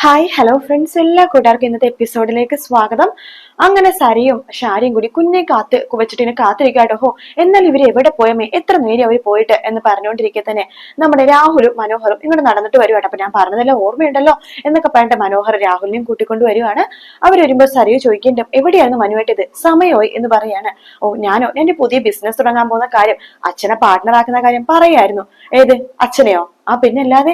Hi hello friends, എല്ലാ കൂട്ടുകാർക്കും ഇന്നത്തെ എപ്പിസോഡിലേക്ക് സ്വാഗതം. അങ്ങനെ സരിയും ഷാരിയും കൂടി കുഞ്ഞെ വെച്ചിട്ട് കാത്തിരിക്കാട്ടോ. ഹോ, എന്നാൽ ഇവര് എവിടെ പോയമേ, എത്ര നേരം അവർ പോയിട്ട് എന്ന് പറഞ്ഞുകൊണ്ടിരിക്കെ തന്നെ നമ്മുടെ രാഹുലും മനോഹറും ഇങ്ങോട്ട് നടന്നിട്ട് വരുവാട്ടോ. അപ്പൊ ഞാൻ പറഞ്ഞതെല്ലാം ഓർമ്മയുണ്ടല്ലോ എന്നൊക്കെ പറഞ്ഞിട്ട് മനോഹർ രാഹുലിനെയും കൂട്ടിക്കൊണ്ട് വരുവാണ്. അവർ വരുമ്പോൾ സരിയു ചോദിക്കേണ്ട എവിടെയായിരുന്നു മനുവേട്ടത്, സമയമായി എന്ന് പറയാണ്. ഓ, ഞാനോ എന്റെ പുതിയ ബിസിനസ് തുടങ്ങാൻ പോകുന്ന കാര്യം, അച്ഛനെ പാർട്ട്ണർ ആക്കുന്ന കാര്യം പറയായിരുന്നു. ഏത് അച്ഛനെയോ? ആ പിന്നെ അല്ലാതെ.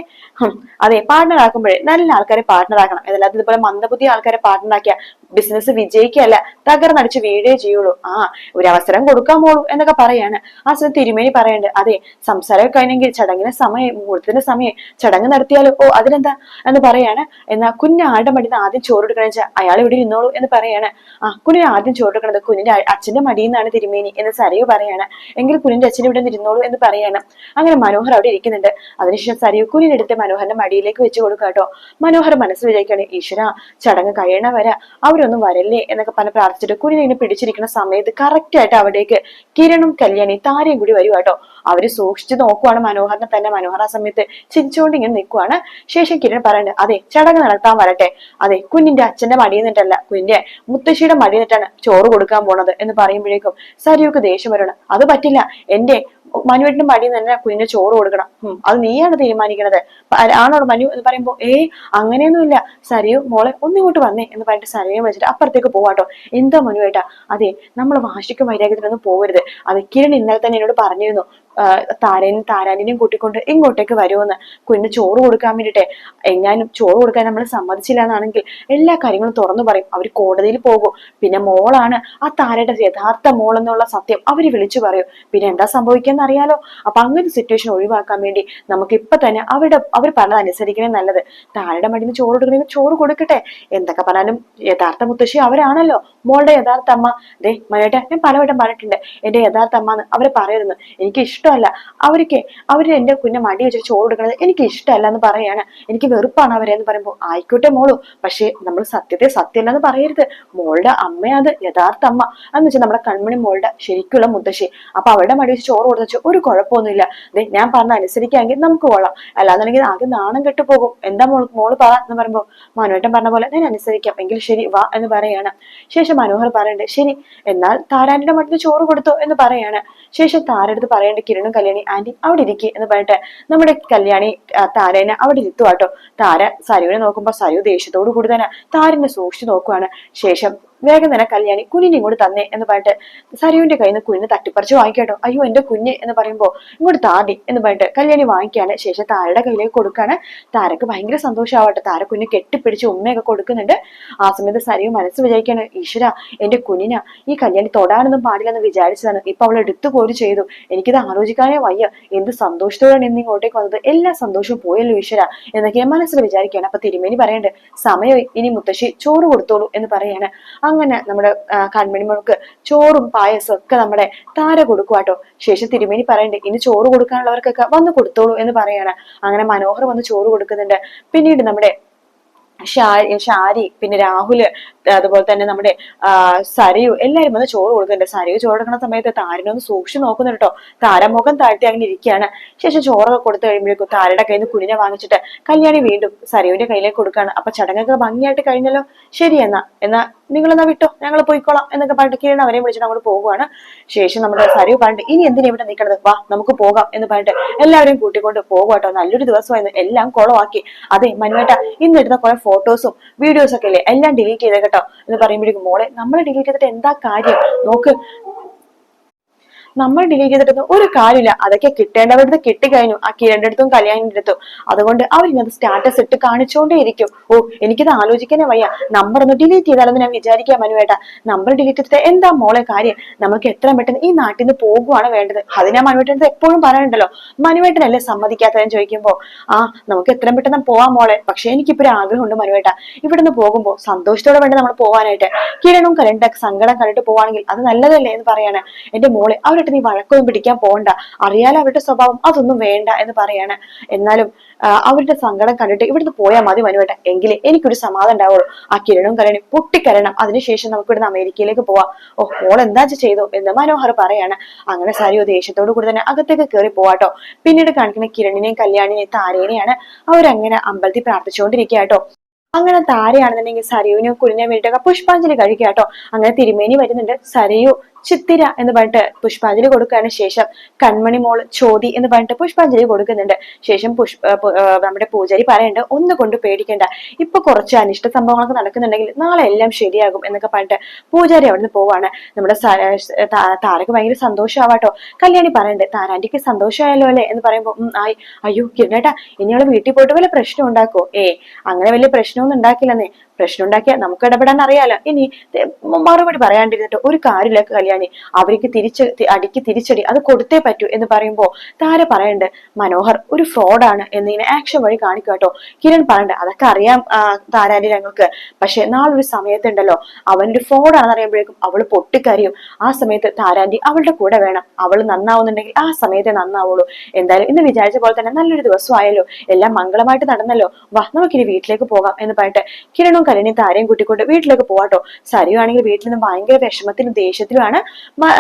അതെ, പാർട്ട്ണർ ആക്കുമ്പോഴേ നല്ല ആൾക്കാരെ പാർട്ട്ണർ ആക്കണം. അതല്ലാതെ ഇതുപോലെ മന്ദബുദ്ധി ആൾക്കാരെ പാർട്ട്ണർ ആക്കിയ ബിസിനസ് വിജയിക്കല്ല, തകർന്നടിച്ച് വീഴേ ചെയ്യുള്ളൂ. ഒരു അവസരം കൊടുക്കാൻ പോളൂ എന്നൊക്കെ പറയാണ്. ആ സമയം തിരുമേനി പറയണ്ട്, അതെ സംസാരം കഴിഞ്ഞെങ്കിൽ ചടങ്ങിന് സമയം, മുഹൂർത്തത്തിന് സമയം, ചടങ്ങ് നടത്തിയാലോ. ഓ അതിനെന്താ എന്ന് പറയാണ്. എന്നാ കുഞ്ഞ് ആരുടെ മടിന്ന് ആദ്യം ചോറ് എടുക്കണെന്ന് വെച്ചാൽ അയാൾ ഇവിടെ ഇരുന്നോളൂ എന്ന് പറയാണ്. കുഞ്ഞിന് ആദ്യം ചോറ് എടുക്കണത് കുഞ്ഞിന്റെ അച്ഛന്റെ മടിയിൽ നിന്നാണ് തിരുമേനി എന്ന് സരയു പറയാണ്. എങ്കിൽ കുഞ്ഞിന്റെ അച്ഛൻ ഇവിടെ ഇരുന്നോളൂ എന്ന് പറയാണ്. അങ്ങനെ മനോഹർ അവിടെ ഇരിക്കുന്നുണ്ട്. അതിനുശേഷം സരയു കുഞ്ഞിനെടുത്ത് മനോഹറിന്റെ മടിയിലേക്ക് വെച്ച് കൊടുക്കാട്ടോ. മനോഹർ മനസ്സ് വിചാരിക്കാണ്, ഈശ്വര ചടങ്ങ് കഴിയണ വരെ അവരൊന്നും വരല്ലേ എന്നൊക്കെ പറഞ്ഞ് പ്രാർത്ഥിച്ചിട്ട് കുഞ്ഞിനെ പിടിച്ചിരിക്കുന്ന സമയത്ത് കറക്റ്റ് ആയിട്ട് അവിടേക്ക് കിരണും കല്യാണി താരയും കൂടി വരുവാട്ടോ. അവര് സൂക്ഷിച്ചു നോക്കുവാണ് മനോഹറിനെ തന്നെ. മനോഹർ ആ സമയത്ത് ചിരിച്ചുകൊണ്ട് ഇങ്ങനെ നിൽക്കുവാണ്. ശേഷം കിരൺ പറയുന്നത്, അതെ ചടങ്ങ് നടത്താൻ വരട്ടെ. അതെ കുഞ്ഞിന്റെ അച്ഛന്റെ മടിയിൽ നിന്നിട്ടല്ല, കുഞ്ഞിന്റെ മുത്തശ്ശിയുടെ മടിയിൽ നിന്നിട്ടാണ് ചോറ് കൊടുക്കാൻ പോണത് എന്ന് പറയുമ്പോഴേക്കും സരിയുക്ക് ദേഷ്യം വരണം. അത് പറ്റില്ല, എന്റെ മനുവേട്ടിന്റെ മടിയിൽ നിന്ന് തന്നെ കുഞ്ഞിന് ചോറ് കൊടുക്കണം. അത് നീയാണ് തീരുമാനിക്കണത്, ആണോട് മനു എന്ന് പറയുമ്പോ, അങ്ങനെയൊന്നുമില്ല സരിയു മോളെ ഒന്നിങ്ങോട്ട് വന്നേ എന്ന് പറഞ്ഞിട്ട് സരിയെ വെച്ചിട്ട് അപ്പുറത്തേക്ക് പോവാട്ടോ. എന്താ മനുവേട്ടാ? അതെ നമ്മൾ വാശിക്കും വൈരാഗ്യത്തിനൊന്നും പോകരുത്. അത് കിരൺ ഇന്നലെ തന്നെ എന്നോട് പറഞ്ഞിരുന്നു, താരാനിനെയും കൂട്ടിക്കൊണ്ട് ഇങ്ങോട്ടേക്ക് വരുമെന്ന്, കുഞ്ഞിന് ചോറ് കൊടുക്കാൻ വേണ്ടിട്ടെ. എങ്ങാനും ചോറ് കൊടുക്കാൻ നമ്മൾ സമ്മതിച്ചില്ല എന്നാണെങ്കിൽ എല്ലാ കാര്യങ്ങളും തുറന്നു പറയും, അവർ കോടതിയിൽ പോകും. പിന്നെ മോളാണ് ആ താരയുടെ യഥാർത്ഥ മോൾ എന്നുള്ള സത്യം അവര് വിളിച്ചു പറയും. പിന്നെ എന്താ സംഭവിക്കാന്ന് അറിയാലോ. അപ്പൊ അങ്ങനെ സിറ്റുവേഷൻ ഒഴിവാക്കാൻ വേണ്ടി നമുക്ക് ഇപ്പൊ തന്നെ അവർ പറഞ്ഞത് അനുസരിക്കണേ നല്ലത്. താരയുടെ മടിന്ന് ചോറ് കൊടുക്കണമെങ്കിൽ ചോറ് കൊടുക്കട്ടെ. എന്തൊക്കെ പറഞ്ഞാലും യഥാർത്ഥ മുത്തശ്ശി അവരാണല്ലോ, മോളുടെ യഥാർത്ഥ അമ്മ. മനുവേട്ട, ഞാൻ പലവട്ടം പറഞ്ഞിട്ടുണ്ട് എന്റെ യഥാർത്ഥ അമ്മ എന്ന് അവരെ പറയരുത്. എനിക്ക് ഇഷ്ടമല്ല. അവര് എന്റെ കുഞ്ഞെ മടി വെച്ചിട്ട് ചോറ് കൊടുക്കണത് എനിക്ക് ഇഷ്ടമല്ല എന്ന് പറയാണ്. എനിക്ക് വെറുപ്പാണ് അവരെ എന്ന് പറയുമ്പോൾ, ആയിക്കോട്ടെ മോളു, പക്ഷെ നമ്മൾ സത്യത്തെ സത്യമല്ല എന്ന് പറയരുത്. മോളുടെ അമ്മയത് യഥാർത്ഥ അമ്മ എന്ന് വെച്ചാൽ നമ്മുടെ കൺമണി മോളുടെ ശരിക്കുള്ള മുത്തശ്ശി. അപ്പൊ അവരുടെ മടി വെച്ച് ചോറ് കൊടുത്തു ഒരു കുഴപ്പമൊന്നുമില്ല. ഞാൻ പറഞ്ഞ അനുസരിക്കാമെങ്കിൽ നമുക്ക് കൊള്ളാം, അല്ലാന്നുണ്ടെങ്കിൽ ആകെ നാണം കെട്ടുപോകും. എന്താ മോള് പറ എന്ന് പറയുമ്പോ, മനുവേട്ടൻ പറഞ്ഞ പോലെ ഞാൻ അനുസരിക്കാം, എങ്കിൽ ശരി വാ എന്ന് പറയാണ്. ശേഷം മനോഹർ പറയണ്ട്, ശരി എന്നാൽ താരാന്റെ മടിന്ന് ചോറ് കൊടുത്തോ എന്ന് പറയാണ്. ശേഷം താരടുത്ത് പറയേണ്ട കിരണും കല്യാണി, ആന്റി അവിടെ ഇരിക്കുക എന്ന് പറഞ്ഞിട്ട് നമ്മുടെ കല്യാണി താരേനെ അവിടെ ഇരുത്തുവാട്ടോ. താര സരുവിനെ നോക്കുമ്പോ സരു ദേഷ്യത്തോടു കൂടി തന്നെ താരനെ സൂക്ഷിച്ചു നോക്കുവാണ്. ശേഷം വേഗം തന്നെ കല്യാണി കുഞ്ഞിനെ ഇങ്ങോട്ട് തന്നെ എന്ന് പറഞ്ഞിട്ട് സരുവിന്റെ കയ്യിൽ നിന്ന് കുഞ്ഞിനെ തട്ടിപ്പറിച്ച് വാങ്ങിക്കാട്ടോ. അയ്യോ എന്റെ കുഞ്ഞ് എന്ന് പറയുമ്പോ, ഇങ്ങോട്ട് താടി എന്ന് പറഞ്ഞിട്ട് കല്യാണി വാങ്ങിക്കാണ്. ശേഷം താരയുടെ കയ്യിലേക്ക് കൊടുക്കാണ്. താരക്ക് ഭയങ്കര സന്തോഷമാവട്ടെ. താര കുഞ്ഞ് കെട്ടിപ്പിടിച്ച് ഉമ്മയൊക്കെ കൊടുക്കുന്നുണ്ട്. ആ സമയത്ത് സരിവ് മനസ്സ് വിചാരിക്കാണ്, ഈശ്വര എന്റെ കുഞ്ഞിനാ ഈ കല്യാണി തൊടാനൊന്നും പാടില്ലെന്ന് വിചാരിച്ചതാണ്, ഇപ്പൊ അവൾ എടുത്തു പോലും ചെയ്തു. എനിക്കിത് ആലോചിക്കാനേ വയ്യ. എന്ത് സന്തോഷത്തോടെയാണ് ഇന്ന് ഇങ്ങോട്ടേക്ക് വന്നത്, എല്ലാ സന്തോഷവും പോയല്ലോ ഈശ്വര എന്നൊക്കെ ഞാൻ മനസ്സിൽ വിചാരിക്കുകയാണ്. അപ്പൊ തിരുമേനി പറയണ്ട്, സമയം ഇനി മുത്തശ്ശി ചോറ് കൊടുത്തോളൂ എന്ന് പറയാണ്. അങ്ങനെ നമ്മുടെ കൺമണിമോൾക്ക് ചോറും പായസവും ഒക്കെ നമ്മുടെ താര കൊടുക്കുവാട്ടോ. ശേഷം തിരുമേനി പറയണ്ടേ, ഇനി ചോറ് കൊടുക്കാനുള്ളവർക്കൊക്കെ വന്ന് കൊടുത്തോളൂ എന്ന് പറയാണ്. അങ്ങനെ മനോഹർ വന്ന് ചോറ് കൊടുക്കുന്നുണ്ട്. പിന്നീട് നമ്മുടെ ഷാരി പിന്നെ രാഹുല് അതുപോലെ തന്നെ നമ്മുടെ സരയു എല്ലാരും വന്ന് ചോറ് കൊടുക്കുന്നുണ്ട്. സരയു ചോറ് കൊടുക്കുന്ന സമയത്ത് താരനൊന്ന് സൂക്ഷിച്ചു നോക്കുന്നുണ്ട് കേട്ടോ. താരമുഖം താഴ്ത്തി അങ്ങനെ ഇരിക്കുകയാണ്. ശേഷം ചോറൊക്കെ കൊടുത്തു കഴിയുമ്പോഴേക്കും താരയുടെ കയ്യിൽ നിന്ന് കുഞ്ഞിനെ വാങ്ങിച്ചിട്ട് കല്യാണി വീണ്ടും സരയുവിന്റെ കയ്യിലേക്ക് കൊടുക്കുകയാണ്. അപ്പൊ ചടങ്ങൊക്കെ ഭംഗിയായിട്ട് കഴിഞ്ഞല്ലോ, ശരി എന്നാ നിങ്ങളെന്നാ വിട്ടോ, ഞങ്ങൾ പോയിക്കോളാം എന്നൊക്കെ പറഞ്ഞിട്ട് കിരണ അവരെ വിളിച്ചിട്ട് അങ്ങോട്ട് പോകുവാണ്. ശേഷം നമ്മുടെ സരയു പറഞ്ഞിട്ട്, ഇനി എന്തിനാ ഇവിടെ നിൽക്കണത്, വാ നമുക്ക് പോകാം എന്ന് പറഞ്ഞിട്ട് എല്ലാവരെയും കൂട്ടിക്കൊണ്ട് പോകാട്ടോ. നല്ലൊരു ദിവസമായിരുന്നു, എല്ലാം കുളമാക്കി. അതെ മനുവേട്ട, ഇന്നിടുന്ന കുറെ ഫോട്ടോസും വീഡിയോസും ഒക്കെ ഇല്ലേ, എല്ലാം ഡിലീറ്റ് ചെയ്തേ കേട്ടോ എന്ന് പറയുമ്പോഴേക്കും, മോളെ നമ്മൾ ഡിലീറ്റ് ചെയ്തിട്ട് എന്താ കാര്യം, നോക്ക് നമ്മൾ ഡിലീറ്റ് ചെയ്തിട്ടൊന്നും ഒരു കാര്യമില്ല. അതൊക്കെ കിട്ടേണ്ടവരുടെ കിട്ടിക്കഴിഞ്ഞു, ആ കിരണിന്റെ അടുത്തും കല്യാണിന്റെ അടുത്തും. അതുകൊണ്ട് അവരിങ്ങനെ സ്റ്റാറ്റസ് ഇട്ട് കാണിച്ചോണ്ടേ ഇരിക്കും. ഓ എനിക്കിത് ആലോചിക്കാനേ വയ്യ. നമ്പർ ഒന്ന് ഡിലീറ്റ് ചെയ്താലെന്ന് ഞാൻ വിചാരിക്കാൻ മനുവേട്ട. നമ്പർ ഡിലീറ്റ് ചെയ്തിട്ട് എന്താ മോളെ കാര്യം, നമുക്ക് എത്രയും പെട്ടെന്ന് ഈ നാട്ടിൽ നിന്ന് പോകുവാണ് വേണ്ടത്. അത് ഞാൻ മനുവേട്ടൻ്റെ എപ്പോഴും പറയാനുണ്ടല്ലോ. മനുവേട്ടനല്ലേ സമ്മതിക്കാത്തതെന്ന് ചോദിക്കുമ്പോ, നമുക്ക് എത്രയും പെട്ടെന്ന് പോവാൻ മോളെ, പക്ഷെ എനിക്കിപ്പോ ഒരു ആഗ്രഹമുണ്ട് മനുവേട്ട, ഇവിടുന്ന് പോകുമ്പോ സന്തോഷത്തോടെ വേണ്ട നമ്മൾ പോവാനായിട്ട്. കിരണും കരണ്ട സങ്കടം കണ്ടിട്ട് പോവാണെങ്കിൽ അത് നല്ലതല്ലേ എന്ന് പറയാണ്. എന്റെ മോളെ അവരുടെ നീ വഴക്കൊന്നും പിടിക്കാൻ പോകണ്ട, അറിയാലോ അവരുടെ സ്വഭാവം, അതൊന്നും വേണ്ട എന്ന് പറയാണ്. എന്നാലും അവരുടെ സങ്കടം കണ്ടിട്ട് ഇവിടുന്ന് പോയാൽ മതി മനുവേട്ട, എങ്കിലേ എനിക്കൊരു സമാധാനം ഉണ്ടാവുള്ളൂ. ആ കിരണും കരണി പൊട്ടിക്കരണം, അതിനുശേഷം നമുക്ക് ഇവിടുന്ന് അമേരിക്കയിലേക്ക് പോവാം. ഓ മോൾ എന്താ ചെയ്തു എന്ന് മനോഹർ പറയാണ്. അങ്ങനെ സരിയോ ദേഷ്യത്തോടു കൂടി തന്നെ അകത്തേക്ക് കയറി പോവാട്ടോ. പിന്നീട് കാണിക്കുന്ന കിരണിനെയും കല്യാണിനെയും താരേനെയാണ്. അവരങ്ങനെ അമ്പലത്തിൽ പ്രാർത്ഥിച്ചുകൊണ്ടിരിക്കുക കേട്ടോ. അങ്ങനെ താരയാണെന്നുണ്ടെങ്കിൽ സരയുവിനെ കുഴിഞ്ഞ വേണ്ടിട്ടൊക്കെ പുഷ്പാഞ്ജലി കഴിക്കാട്ടോ. അങ്ങനെ തിരുമേനി വരുന്നുണ്ട്. സരയു ചിത്തിര എന്ന് പറഞ്ഞിട്ട് പുഷ്പാഞ്ജലി കൊടുക്കുകയാണ്. ശേഷം കൺമണി മോള് ചോതി എന്ന് പറഞ്ഞിട്ട് പുഷ്പാഞ്ജലി കൊടുക്കുന്നുണ്ട്. ശേഷം നമ്മുടെ പൂജാരി പറയുന്നുണ്ട്, ഒന്നുകൊണ്ട് പേടിക്കേണ്ട, ഇപ്പൊ കുറച്ച് അനിഷ്ട സംഭവങ്ങളൊക്കെ നടക്കുന്നുണ്ടെങ്കിൽ നാളെ എല്ലാം ശരിയാകും എന്നൊക്കെ പറഞ്ഞിട്ട് പൂജാരി അവിടുന്ന് പോവാണ്. നമ്മുടെ താരക്ക് ഭയങ്കര സന്തോഷമാവാട്ടോ. കല്യാണി പറയുന്നുണ്ട്, താരാന്റിക്ക് സന്തോഷമായല്ലോ അല്ലെ എന്ന് പറയുമ്പോ ആയി. അയ്യോ കിരണേട്ടാ, ഇനി അവള് വീട്ടിൽ പോയിട്ട് വല്ല പ്രശ്നം ഉണ്ടാക്കോ? അങ്ങനെ വലിയ പ്രശ്നമൊന്നും ഉണ്ടാക്കില്ലെന്നേ. പ്രശ്നം ഉണ്ടാക്കിയാൽ നമുക്ക് ഇടപെടാൻ അറിയാലോ. ഇനി മറുപടി പറയാണ്ടിരുന്നിട്ട് ഒരു കാര്യമില്ല കല്യാണി, അവർക്ക് അടിക്ക് തിരിച്ചടി അത് കൊടുത്തേ പറ്റൂ എന്ന് പറയുമ്പോ താര പറയണ്ട്, മനോഹർ ഒരു ഫ്രോഡാണ് എന്നിങ്ങനെ ആക്ഷൻ വഴി കാണിക്കാട്ടോ. കിരൺ പറയണ്ട്, അതൊക്കെ അറിയാം താരാന്റെ ഞങ്ങൾക്ക്, പക്ഷെ നാളൊരു സമയത്തുണ്ടല്ലോ അവനൊരു ഫ്രോഡാണെന്ന് അറിയുമ്പോഴേക്കും അവള് പൊട്ടിക്കരയും. ആ സമയത്ത് താരാന്റി അവളുടെ കൂടെ വേണം. അവള് നന്നാവുന്നുണ്ടെങ്കിൽ ആ സമയത്തെ നന്നാവുള്ളൂ. എന്തായാലും ഇന്ന് വിചാരിച്ച പോലെ തന്നെ നല്ലൊരു ദിവസമായല്ലോ, എല്ലാം മംഗളമായിട്ട് നടന്നല്ലോ, വാ നമുക്കിനി വീട്ടിലേക്ക് പോകാം എന്ന് പറഞ്ഞിട്ട് കിരണും കല്യാണിയും താരയും കൂട്ടിക്കൊണ്ട് വീട്ടിലേക്ക് പോവാട്ടോ. സരിയു ആണെങ്കിൽ വീട്ടിൽ നിന്ന് ഭയങ്കര വിഷമത്തിലും ദേഷ്യത്തിലുമാണ്.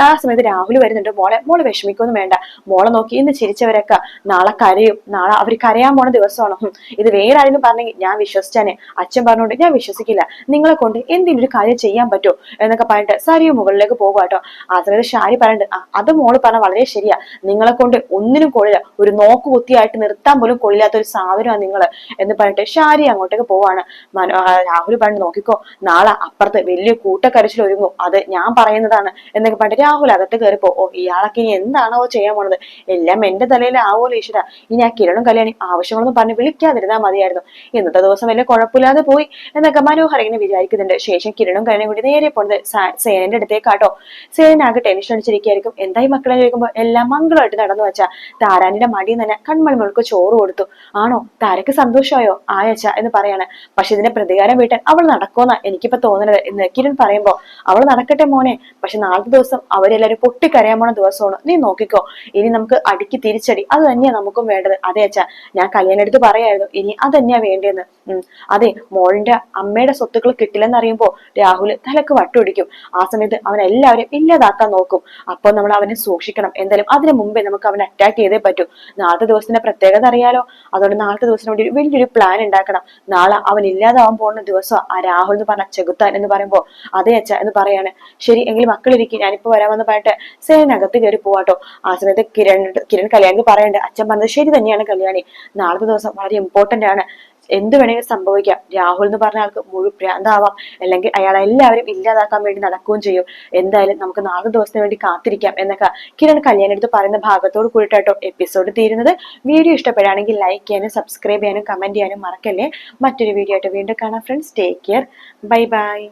ആ സമയത്ത് രാഹുൽ വരുന്നുണ്ട്. മോള് വിഷമിക്കൊന്നും വേണ്ട, മോളെ നോക്കി ഇന്ന് ചിരിച്ചവരൊക്കെ നാളെ കരയും, നാളെ അവർ കരയാൻ പോണ ദിവസമാണ്. ഇത് വേറെ ആരെങ്കിലും പറഞ്ഞെങ്കിൽ ഞാൻ വിശ്വസിച്ചാനെ, അച്ഛൻ പറഞ്ഞോണ്ട് ഞാൻ വിശ്വസിക്കില്ല, നിങ്ങളെ കൊണ്ട് എന്തെങ്കിലും ഒരു കാര്യം ചെയ്യാൻ പറ്റുമോ എന്നൊക്കെ പറഞ്ഞിട്ട് സരിയു മുകളിലേക്ക് പോകാട്ടോ. ആ സമയത്ത് ഷാരി പറയുന്നുണ്ട്, അത് മോള് പറഞ്ഞ വളരെ ശരിയാ, നിങ്ങളെ കൊണ്ട് ഒന്നിനും കൊള്ളില്ല, ഒരു നോക്ക് കുത്തിയായിട്ട് നിർത്താൻ പോലും കൊള്ളില്ലാത്ത ഒരു സാധനമാണ് നിങ്ങള് എന്ന് പറഞ്ഞിട്ട് ഷാരി അങ്ങോട്ടേക്ക് പോവാണ്. രാഹുൽ പറഞ്ഞു, നോക്കിക്കോ നാളെ അപ്പുറത്ത് വലിയ കൂട്ടക്കരച്ചിൽ ഒരുങ്ങും, അത് ഞാൻ പറയുന്നതാണ് എന്നൊക്കെ പറഞ്ഞിട്ട് രാഹുൽ അകത്ത് കയറിപ്പോ. ഇയാളൊക്കെ ഇനി എന്താണോ ചെയ്യാൻ പോണത്, എല്ലാം എന്റെ തലയിൽ ആവോലോ ഈശ്വര. ഇനി ആ കിരണും കല്യാണി ആവശ്യങ്ങളൊന്നും പറഞ്ഞ് വിളിക്കാതിരുന്നാൽ മതിയായിരുന്നു, ഇന്നത്തെ ദിവസം വലിയ കുഴപ്പമില്ലാതെ പോയി എന്നൊക്കെ മനോഹർ ഇങ്ങനെ വിചാരിക്കുന്നുണ്ട്. ശേഷം കിരണും കല്യാണും കൂടി നേരെ പോണത് സേനന്റെ അടുത്തേക്കാട്ടോ. സേനാകെ ടെൻഷൻ അടിച്ചിരിക്കുകയായിരിക്കും. എന്തായി മക്കളെ ചോദിക്കുമ്പോ എല്ലാം മംഗളമായിട്ട് നടന്നു വെച്ചാ. താരാനിന്റെ മടിയിൽ തന്നെ കൺമണിമൾക്ക് ചോറ് കൊടുത്തു. ആണോ, താരക്ക് സന്തോഷമായോ? ആയച്ച എന്ന് പറയാണ്. പക്ഷെ ഇതിന്റെ പ്രതികാരം വീട്ടാൻ അവൾ നടക്കുമെന്നാ എനിക്കിപ്പോ തോന്നുന്നത് എന്ന് കിരൺ പറയുമ്പോ, അവൾ നടക്കട്ടെ മോനെ, പക്ഷെ നാളത്തെ ദിവസം അവരെല്ലാരും പൊട്ടിക്കരയാൻ പോണ ദിവസമാണ്, നീ നോക്കിക്കോ. ഇനി നമുക്ക് അടിക്ക് തിരിച്ചടി, അത് തന്നെയാ നമുക്കും വേണ്ടത്. അതെ അച്ഛാ, ഞാൻ കല്യാണെടുത്ത് പറയായിരുന്നു, ഇനി അത് തന്നെയാ വേണ്ടതെന്ന്. അതെ, മോളിന്റെ അമ്മയുടെ സ്വത്തുക്കൾ കിട്ടില്ലെന്ന് അറിയുമ്പോ രാഹുല് തലക്ക് വട്ടുപിടിക്കും. ആ സമയത്ത് അവൻ എല്ലാവരും ഇല്ലാതാക്കാൻ നോക്കും. അപ്പൊ നമ്മൾ അവനെ സൂക്ഷിക്കണം. എന്തായാലും അതിനു മുമ്പേ നമുക്ക് അവനെ അറ്റാക്ക് ചെയ്തേ പറ്റൂ. നാളത്തെ ദിവസത്തിന്റെ പ്രത്യേകത അറിയാലോ, അതുകൊണ്ട് നാളത്തെ ദിവസം വേണ്ടി വലിയൊരു പ്ലാൻ ഉണ്ടാക്കണം. നാളെ അവൻ ഇല്ലാതാവാൻ പോകുന്ന ദിവസം ആ രാഹുൽ എന്ന് പറഞ്ഞ ചെകുത്താൻ എന്ന് പറയുമ്പോ, അതേ അച്ഛ എന്ന് പറയാണ്. ശരി എങ്കിൽ മക്കളിരിക്കും, ഞാനിപ്പോ വരാമെന്ന് പറഞ്ഞിട്ട് സേനകത്ത് കയറി പോവാട്ടോ. ആ സമയത്ത് കിരൺ കല്യാണി പറയണ്ട്, അച്ഛൻ പറഞ്ഞത് ശരി തന്നെയാണ് കല്യാണി, നാളത്തെ ദിവസം വളരെ ഇമ്പോർട്ടന്റ് ആണ്, എന്ത് വേണമെങ്കിലും സംഭവിക്കാം. രാഹുൽ എന്ന് പറഞ്ഞ ആൾക്ക് ഭ്രാന്താവാം, അല്ലെങ്കിൽ അയാൾ എല്ലാവരും ഇല്ലാതാക്കാൻ വേണ്ടി നടക്കുകയും ചെയ്യും. എന്തായാലും നമുക്ക് നാളെ ദിവസത്തിന് വേണ്ടി കാത്തിരിക്കാം എന്നൊക്കെ കിരൺ കല്യാണി അടുത്ത് പറയുന്ന ഭാഗത്തോട് കൂടിയിട്ടോ എപ്പിസോഡ് തീരുന്നത്. വീഡിയോ ഇഷ്ടപ്പെടുകയാണെങ്കിൽ ലൈക്ക് ചെയ്യാനും സബ്സ്ക്രൈബ് ചെയ്യാനും കമന്റ് ചെയ്യാനും മറക്കല്ലേ. മറ്റൊരു വീഡിയോ ആയിട്ട് വീണ്ടും കാണാം friends. Take care, bye bye.